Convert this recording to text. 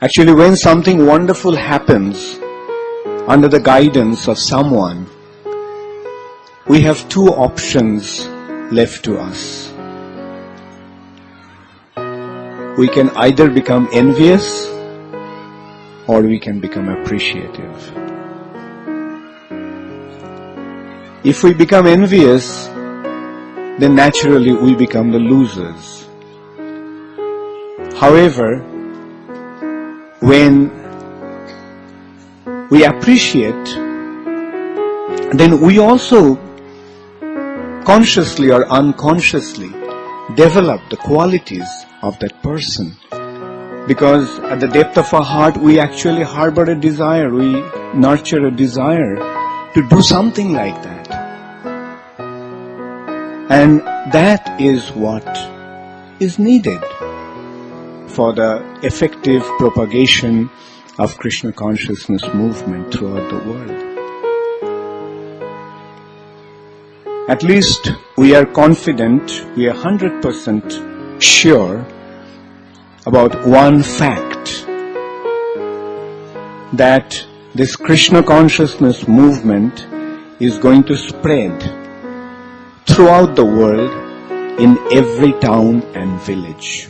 Actually, when something wonderful happens under the guidance of someone, we have two options left to us. We can either become envious or we can become appreciative. If we become envious, then naturally we become the losers. However, when we appreciate, then we also consciously or unconsciously develop the qualities of that person. Because at the depth of our heart, we actually harbor a desire, we nurture a desire to do something like that. And that is what is needed for the effective propagation of Krishna consciousness movement throughout the world. At least we are confident, we are 100% sure about one fact, that this Krishna consciousness movement is going to spread throughout the world in every town and village.